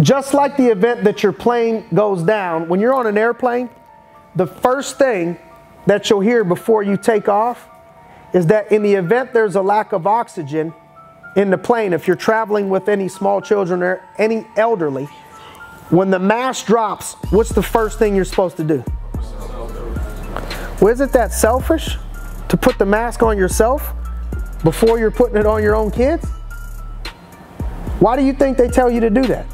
Just like the event that your plane goes down, when you're on an airplane, the first thing that you'll hear before you take off is that in the event there's a lack of oxygen in the plane, if you're traveling with any small children or any elderly, when the mask drops, what's the first thing you're supposed to do? Well, isn't that selfish to put the mask on yourself before you're putting it on your own kids? Why do you think they tell you to do that?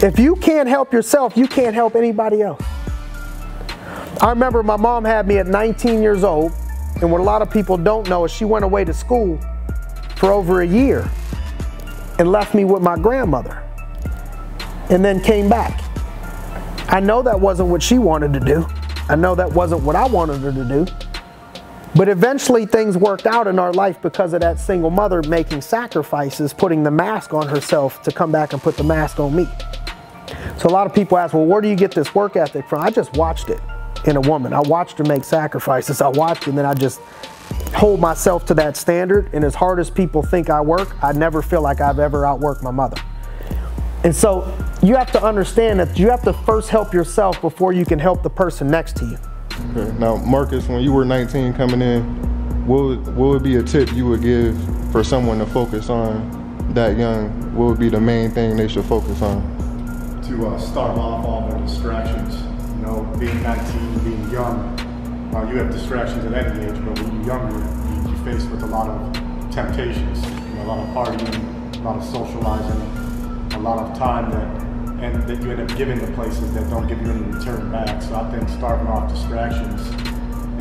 If you can't help yourself, you can't help anybody else. I remember my mom had me at 19 years old, and what a lot of people don't know is she went away to school for over a year and left me with my grandmother and then came back. I know that wasn't what she wanted to do. I know that wasn't what I wanted her to do. But eventually things worked out in our life because of that single mother making sacrifices, putting the mask on herself to come back and put the mask on me. So a lot of people ask, well, where do you get this work ethic from? I just watched it in a woman. I watched her make sacrifices. I watched, and then I just hold myself to that standard. And as hard as people think I work, I never feel like I've ever outworked my mother. And so you have to understand that you have to first help yourself before you can help the person next to you. Okay. Now, Marcus, when you were 19 coming in, what would be a tip you would give for someone to focus on that young? What would be the main thing they should focus on? To start off all their distractions. You know, being 19, being young, you have distractions at any age, but when you're younger, you're faced with a lot of temptations. You know, a lot of partying, a lot of socializing, a lot of time that you end up giving to places that don't give you any return back. So I think starting off distractions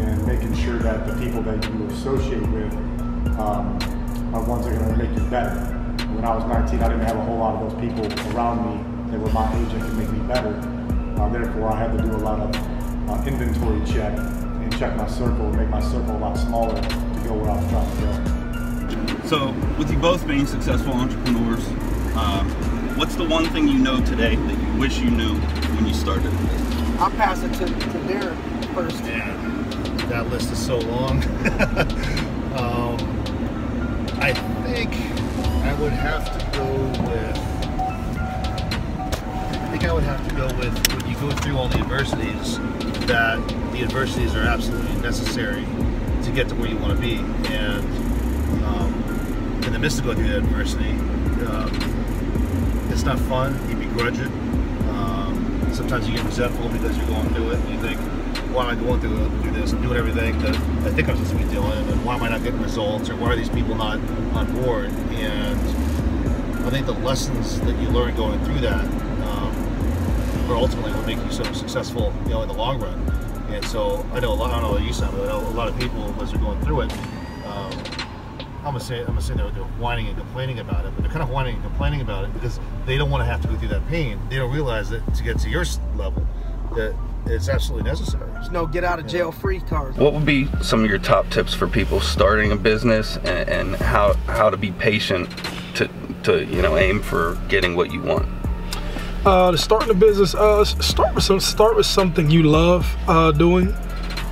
and making sure that the people that you associate with are ones that are going to make you better. When I was 19, I didn't have a whole lot of those people around me that were my age and could make me better. Therefore, I had to do a lot of inventory check and check my circle and make my circle a lot smaller to go where I was trying to go. So, with you both being successful entrepreneurs, what's the one thing you know today that you wish you knew when you started? I'll pass it to Darren first. Yeah, that list is so long. I think I would have to go with. When you go through all the adversities, that the adversities are absolutely necessary to get to where you want to be, and in the midst of going through that adversity. It's not fun, you begrudge it. Sometimes you get resentful because you're going through it and you think, why am I going through this and doing everything that I think I'm supposed to be doing, and why am I not getting results, or why are these people not on board? And I think the lessons that you learn going through that are ultimately what make you so successful, you know, in the long run. And so I know a lot, I don't know what you sound, but I know a lot of people as they're going through it, I'm gonna say they're whining and complaining about it, but they're kind of whining and complaining about it because they don't want to have to go through that pain. They don't realize that to get to your level, that it's absolutely necessary. There's no get out of jail free card. What would be some of your top tips for people starting a business, and how to be patient to you know, aim for getting what you want? To start a business, start with something you love doing.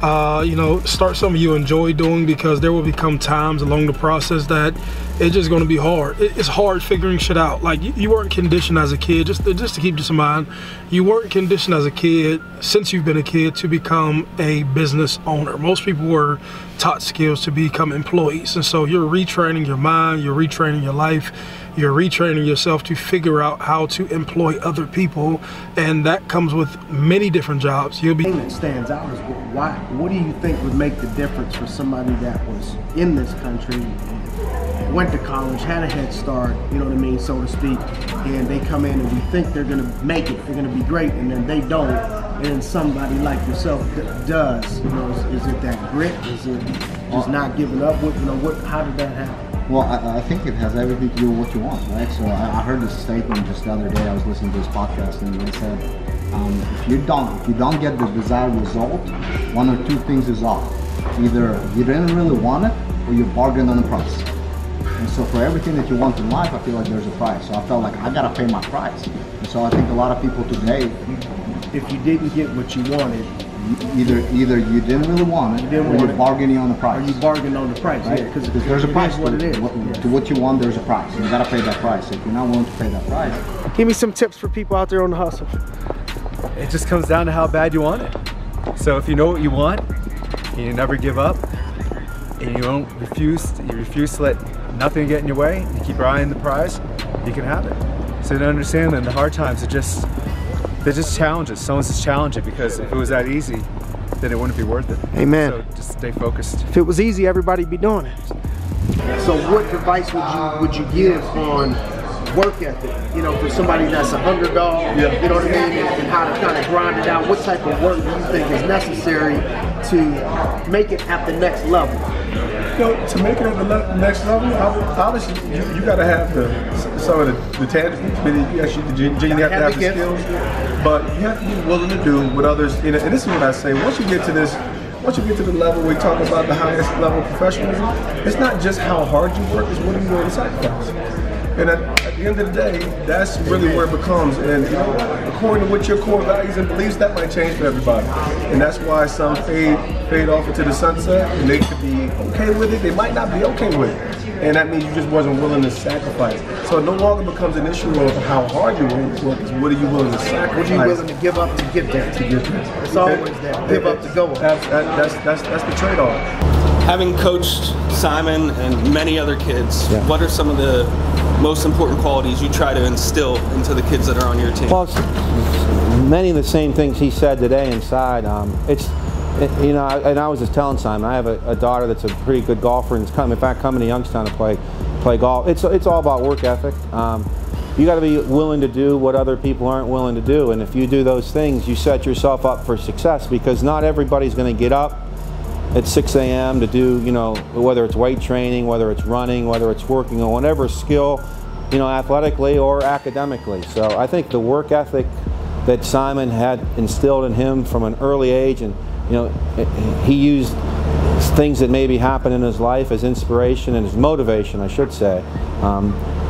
You know, start something you enjoy doing, because there will become times along the process that it's just going to be hard. It's hard figuring shit out. Like, you weren't conditioned as a kid, just to keep this in mind, you weren't conditioned as a kid, since you've been a kid, to become a business owner. Most people were taught skills to become employees, and so you're retraining your mind, you're retraining your life, you're retraining yourself to figure out how to employ other people, and that comes with many different jobs. You'll be. The thing that stands out is why. What do you think would make the difference for somebody that was in this country, and went to college, had a head start, you know what I mean, so to speak, and they come in and we think they're gonna make it, they're gonna be great, and then they don't, and then somebody like yourself does. You know, is it that grit? Is it just not giving up? What, you know, what? How did that happen? Well, I think it has everything to do with what you want, right? So I heard this statement just the other day. I was listening to this podcast, and they said, if you don't get the desired result, one or two things is off. Either you didn't really want it, or you bargained on the price. And so for everything that you want in life, I feel like there's a price. So I felt like I gotta pay my price. And so I think a lot of people today, if you didn't get what you wanted, either you didn't really want it, or you're bargaining on the price. Or you bargained on the price, right? Because there's a price what it is. To what you want, there's a price. You gotta pay that price. If you're not willing to pay that price. Give me some tips for people out there on the hustle. It just comes down to how bad you want it. So if you know what you want, and you never give up, and you refuse to let nothing get in your way, you keep your eye on the prize, you can have it. So to understand that in the hard times, they're just challenges. Someone's just challenging, because if it was that easy, then it wouldn't be worth it. Amen. So just stay focused. If it was easy, everybody'd be doing it. So what advice would you give on work ethic, you know, for somebody that's an underdog, you know what I mean, and how to kind of grind it out? What type of work do you think is necessary to make it at the next level? You know, to make it at the next level, obviously you got to have some of the tangibles. I mean, you have to have the skills, but you have to be willing to do what others. And this is what I say: once you get to the level we talk about the highest level of professionalism, it's not just how hard you work; it's what are you willing to sacrifice. And at the end of the day, that's really where it becomes. And you know, according to what your core values and beliefs, that might change for everybody. And that's why some fade off into the sunset, and they could be okay with it. They might not be okay with it. And that means you just wasn't willing to sacrifice. So it no longer becomes an issue of how hard you work, it's what are you willing to sacrifice. What are you willing to give up to get there? It's always that, give up to go. That's the trade-off. Having coached Simon and many other kids, what are some of the most important qualities you try to instill into the kids that are on your team? Well, many of the same things he said today inside. You know, and I was just telling Simon, I have a daughter that's a pretty good golfer, and in fact coming to Youngstown to play golf. It's all about work ethic. You got to be willing to do what other people aren't willing to do, and if you do those things, you set yourself up for success, because not everybody's going to get up at 6 a.m. to do, you know, whether it's weight training, whether it's running, whether it's working on whatever skill, you know, athletically or academically. So I think the work ethic that Simon had instilled in him from an early age, and you know, he used things that maybe happened in his life as inspiration and as motivation, I should say.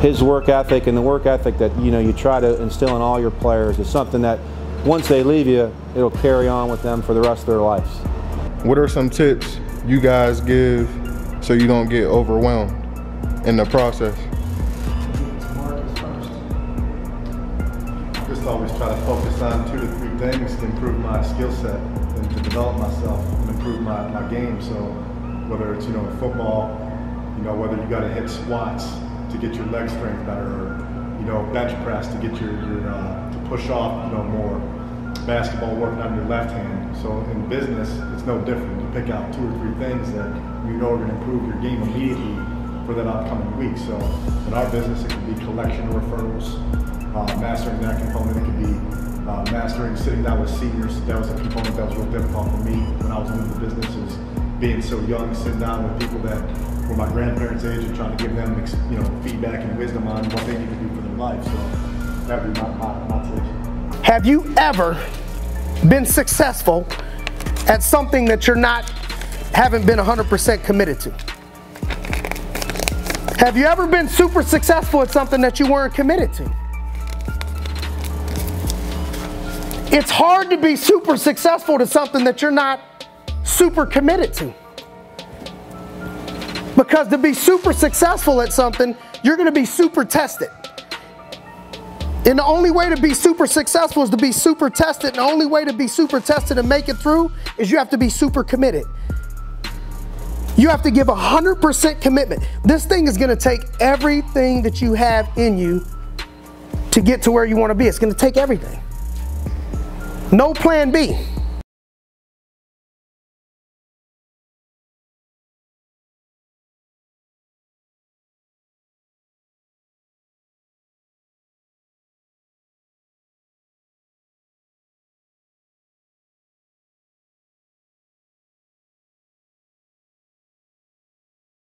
His work ethic and the work ethic that, you know, you try to instill in all your players is something that once they leave you, it'll carry on with them for the rest of their lives. What are some tips you guys give so you don't get overwhelmed in the process? Just always try to focus on 2 to 3 things to improve my skill set and to develop myself and improve my game. So whether it's, you know, football, you know, whether you got to hit squats to get your leg strength better, or, you know, bench press to get your to push off, you know, more. Basketball, working on your left hand. So in business, it's no different. You pick out 2 or 3 things that you know are going to improve your game immediately for that upcoming week. So in our business, it could be collection referrals, mastering that component. It could be mastering sitting down with seniors. That was a component that was real difficult for me when I was new to the business, is being so young, sitting down with people that were my grandparents' age and trying to give them, you know, feedback and wisdom on what they need to do for their life. So that would be my take. Have you ever been successful at something that haven't been 100% committed to? Have you ever been super successful at something that you weren't committed to? It's hard to be super successful to something that you're not super committed to. Because to be super successful at something, you're going to be super tested. And the only way to be super successful is to be super tested. And the only way to be super tested and make it through is you have to be super committed. You have to give 100% commitment. This thing is going to take everything that you have in you to get to where you want to be. It's going to take everything. No plan B.